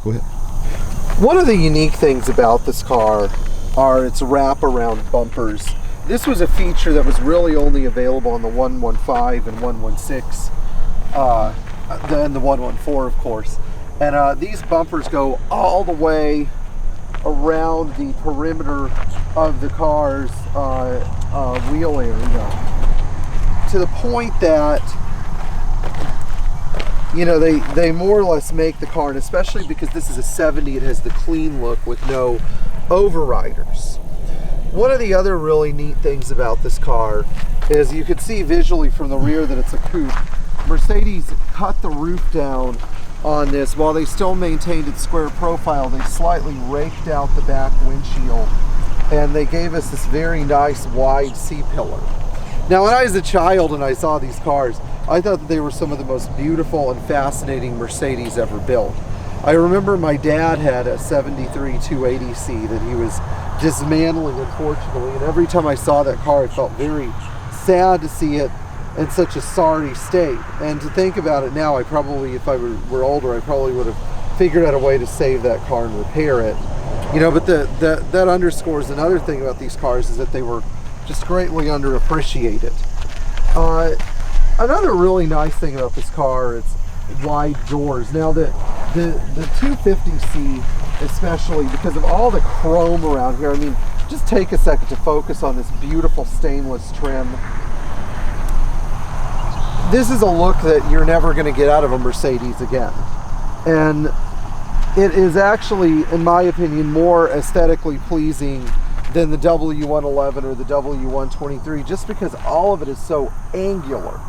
Go ahead. One of the unique things about this car are its wraparound bumpers. This was a feature that was really only available on the 115 and 116, and the 114, of course. And these bumpers go all the way around the perimeter of the car's wheel area, to the point that, you know, they more or less make the car, and especially because this is a 70, it has the clean look with no overriders. One of the other really neat things about this car is you can see visually from the rear that it's a coupe. Mercedes cut the roof down on this. While they still maintained its square profile, they slightly raked out the back windshield, and they gave us this very nice wide C-pillar. Now, when I was a child and I saw these cars, I thought that they were some of the most beautiful and fascinating Mercedes ever built. I remember my dad had a 73 250C that he was dismantling, unfortunately, and every time I saw that car, I felt very sad to see it in such a sorry state. And to think about it now, I probably, if I were older, I probably would have figured out a way to save that car and repair it. You know, but that underscores another thing about these cars, is that they were just greatly underappreciated. Another really nice thing about this car, it's wide doors. Now the 250C, especially because of all the chrome around here, I mean, just take a second to focus on this beautiful stainless trim. This is a look that you're never going to get out of a Mercedes again. And it is actually, in my opinion, more aesthetically pleasing than the W111 or the W123, just because all of it is so angular.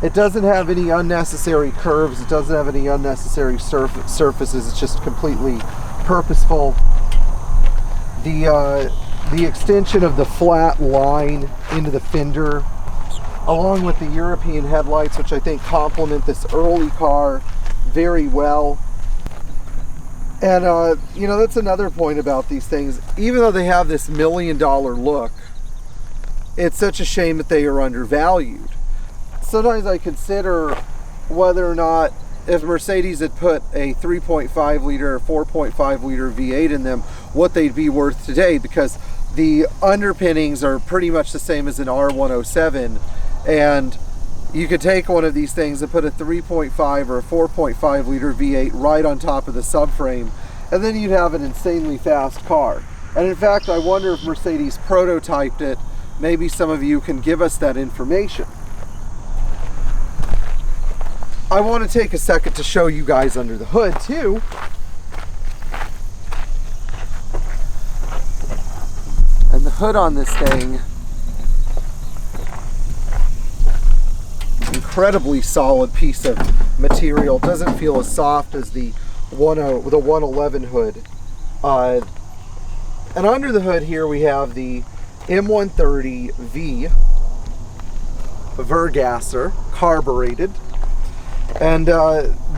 It doesn't have any unnecessary curves, it doesn't have any unnecessary surfaces, it's just completely purposeful. The extension of the flat line into the fender, along with the European headlights, which I think complement this early car very well. And you know, that's another point about these things. Even though they have this $1 million look, it's such a shame that they are undervalued. Sometimes I consider whether or not, if Mercedes had put a 3.5 liter or 4.5 liter V8 in them, what they'd be worth today, because the underpinnings are pretty much the same as an R107, and you could take one of these things and put a 3.5 or a 4.5 liter V8 right on top of the subframe, and then you'd have an insanely fast car. And in fact, I wonder if Mercedes prototyped it. Maybe some of you can give us that information. I want to take a second to show you guys under the hood too. And the hood on this thing, incredibly solid piece of material. Doesn't feel as soft as the 111 hood. And under the hood here we have the M130V Vergasser, carbureted. And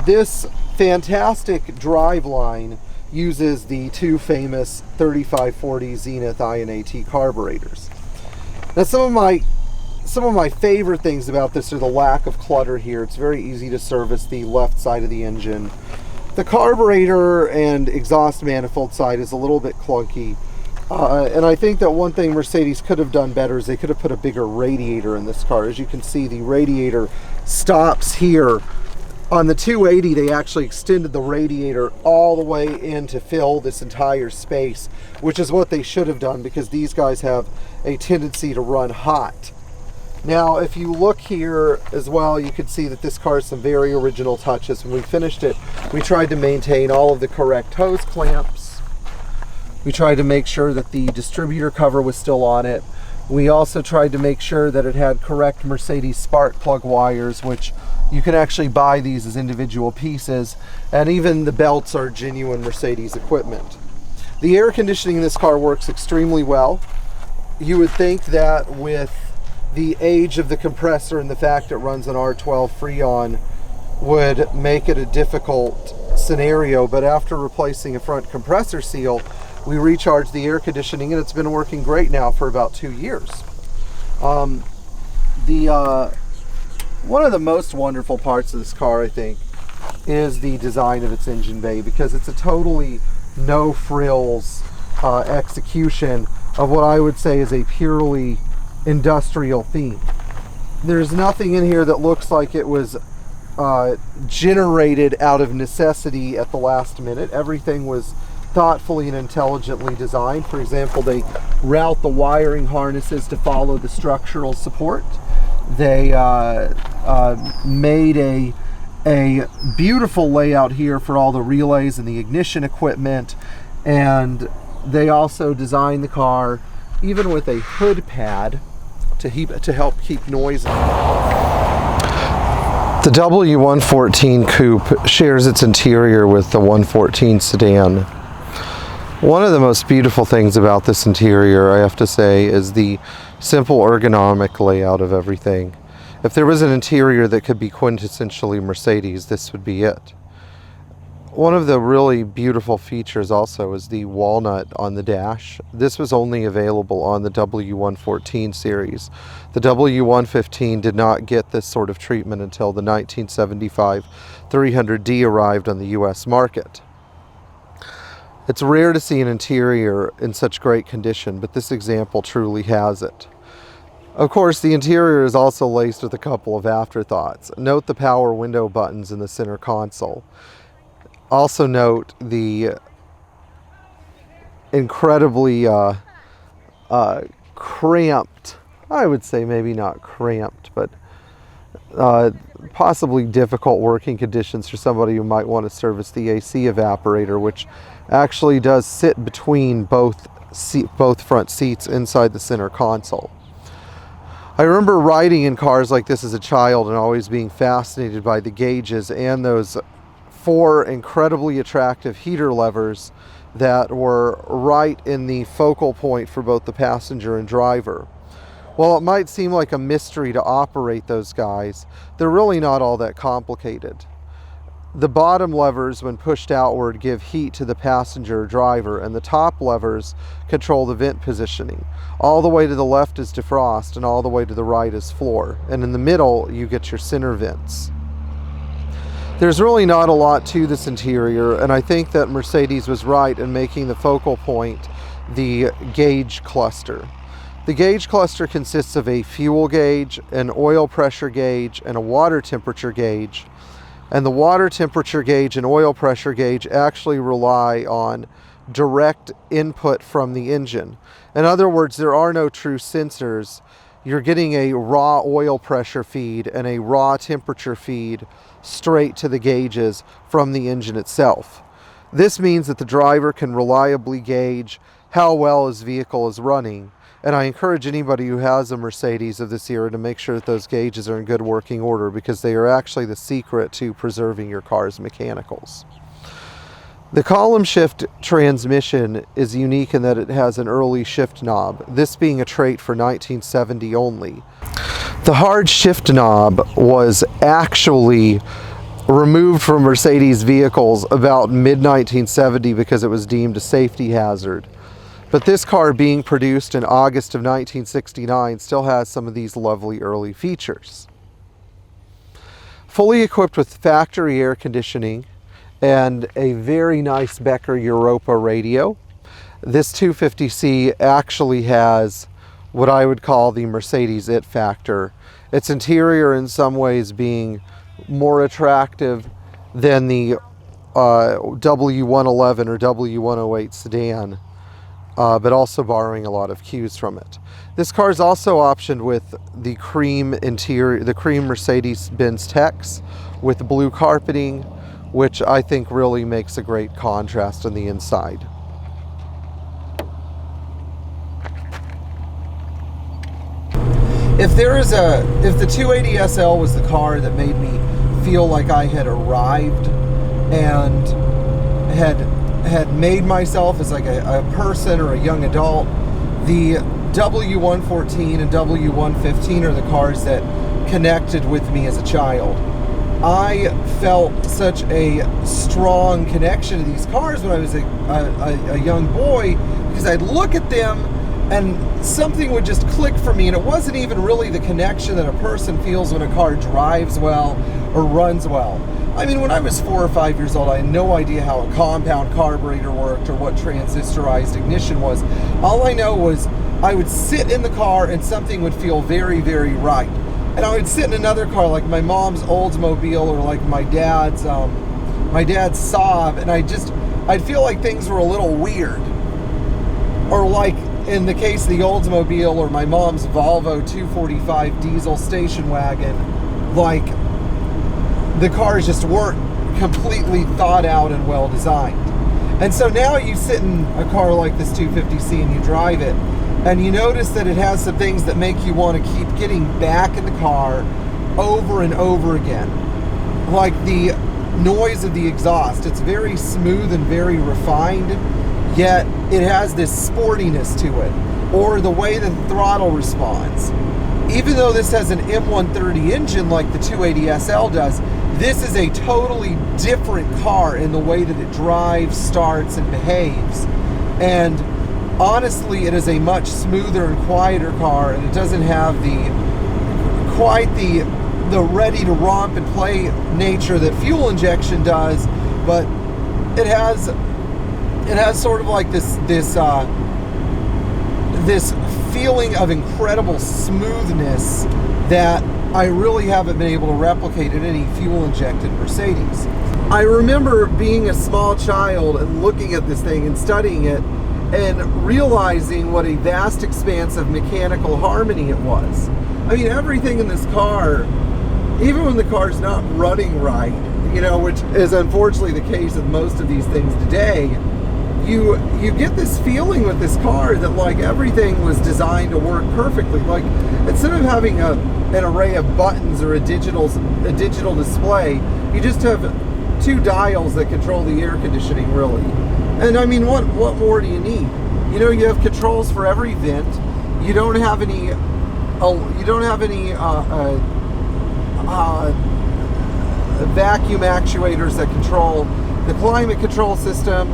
this fantastic driveline uses the two famous 3540 Zenith INAT carburetors. Now, some of my favorite things about this are the lack of clutter here. It's very easy to service the left side of the engine. The carburetor and exhaust manifold side is a little bit clunky. And I think that one thing Mercedes could have done better is they could have put a bigger radiator in this car. As you can see, the radiator stops here. On the 280, they actually extended the radiator all the way in to fill this entire space, which is what they should have done, because these guys have a tendency to run hot. Now, if you look here as well, you can see that this car has some very original touches. When we finished it, we tried to maintain all of the correct hose clamps. We tried to make sure that the distributor cover was still on it. We also tried to make sure that it had correct Mercedes spark plug wires, which you can actually buy these as individual pieces, and even the belts are genuine Mercedes equipment. The air conditioning in this car works extremely well. You would think that with the age of the compressor and the fact it runs an R12 Freon would make it a difficult scenario, but after replacing a front compressor seal, we recharged the air conditioning and it's been working great now for about 2 years. One of the most wonderful parts of this car, I think, is the design of its engine bay, because it's a totally no frills execution of what I would say is a purely industrial theme. There's nothing in here that looks like it was generated out of necessity at the last minute. Everything was thoughtfully and intelligently designed. For example, they route the wiring harnesses to follow the structural support. They made a beautiful layout here for all the relays and the ignition equipment, and they also designed the car even with a hood pad to help keep noise out. The W114 Coupe shares its interior with the 114 sedan. One of the most beautiful things about this interior, I have to say, is the simple ergonomic layout of everything. If there was an interior that could be quintessentially Mercedes, this would be it. One of the really beautiful features also is the walnut on the dash. This was only available on the W114 series. The W115 did not get this sort of treatment until the 1975 300D arrived on the US market. It's rare to see an interior in such great condition, but this example truly has it. Of course, the interior is also laced with a couple of afterthoughts. Note the power window buttons in the center console. Also note the incredibly cramped, I would say maybe not cramped, but possibly difficult working conditions for somebody who might want to service the AC evaporator, which actually does sit between both front seats inside the center console. I remember riding in cars like this as a child and always being fascinated by the gauges and those 4 incredibly attractive heater levers that were right in the focal point for both the passenger and driver. While it might seem like a mystery to operate those guys, they're really not all that complicated. The bottom levers, when pushed outward, give heat to the passenger or driver, and the top levers control the vent positioning. All the way to the left is defrost, and all the way to the right is floor. And in the middle, you get your center vents. There's really not a lot to this interior, and I think that Mercedes was right in making the focal point the gauge cluster. The gauge cluster consists of a fuel gauge, an oil pressure gauge, and a water temperature gauge. And the water temperature gauge and oil pressure gauge actually rely on direct input from the engine. In other words, there are no true sensors. You're getting a raw oil pressure feed and a raw temperature feed straight to the gauges from the engine itself. This means that the driver can reliably gauge how well his vehicle is running. And I encourage anybody who has a Mercedes of this era to make sure that those gauges are in good working order, because they are actually the secret to preserving your car's mechanicals. The column shift transmission is unique in that it has an early shift knob, this being a trait for 1970 only. The hard shift knob was actually removed from Mercedes vehicles about mid-1970 because it was deemed a safety hazard. But this car, being produced in August of 1969, still has some of these lovely early features. Fully equipped with factory air conditioning and a very nice Becker Europa radio, this 250C actually has what I would call the Mercedes it factor. Its interior in some ways being more attractive than the W111 or W108 sedan. But also borrowing a lot of cues from it. This car is also optioned with the cream interior, the cream Mercedes-Benz Tex with blue carpeting, which I think really makes a great contrast on the inside. If the 280 SL was the car that made me feel like I had arrived and had made myself as like a person or a young adult, the W114 and W115 are the cars that connected with me as a child. I felt such a strong connection to these cars when I was a young boy, because I'd look at them and something would just click for me, and it wasn't even really the connection that a person feels when a car drives well or runs well. I mean, when I was 4 or 5 years old, I had no idea how a compound carburetor worked or what transistorized ignition was. All I know was I would sit in the car and something would feel very, very right. And I would sit in another car, like my mom's Oldsmobile or like my dad's Saab, and I'd feel like things were a little weird. Or like in the case of the Oldsmobile or my mom's Volvo 245 diesel station wagon, like the cars just weren't completely thought out and well designed. And so now you sit in a car like this 250C and you drive it, and you notice that it has some things that make you want to keep getting back in the car over and over again. Like the noise of the exhaust. It's very smooth and very refined, yet it has this sportiness to it. Or the way the throttle responds. Even though this has an M130 engine like the 280SL does, this is a totally different car in the way that it drives, starts, and behaves. And honestly, it is a much smoother and quieter car, and it doesn't have quite the ready to romp and play nature that fuel injection does, but it has sort of like this feeling of incredible smoothness that I really haven't been able to replicate in any fuel-injected Mercedes. I remember being a small child and looking at this thing and studying it and realizing what a vast expanse of mechanical harmony it was. I mean, everything in this car, even when the car's not running right, you know, which is unfortunately the case with most of these things today, you get this feeling with this car that like everything was designed to work perfectly. Like instead of having an array of buttons or a digital display, you just have 2 dials that control the air conditioning, really. And I mean, what more do you need? You know, you have controls for every vent. You don't have any vacuum actuators that control the climate control system.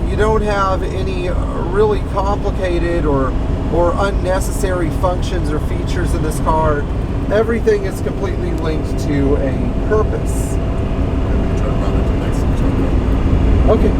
You don't have any really complicated or unnecessary functions or features in this car. Everything is completely linked to a purpose. Turn around into next. Okay.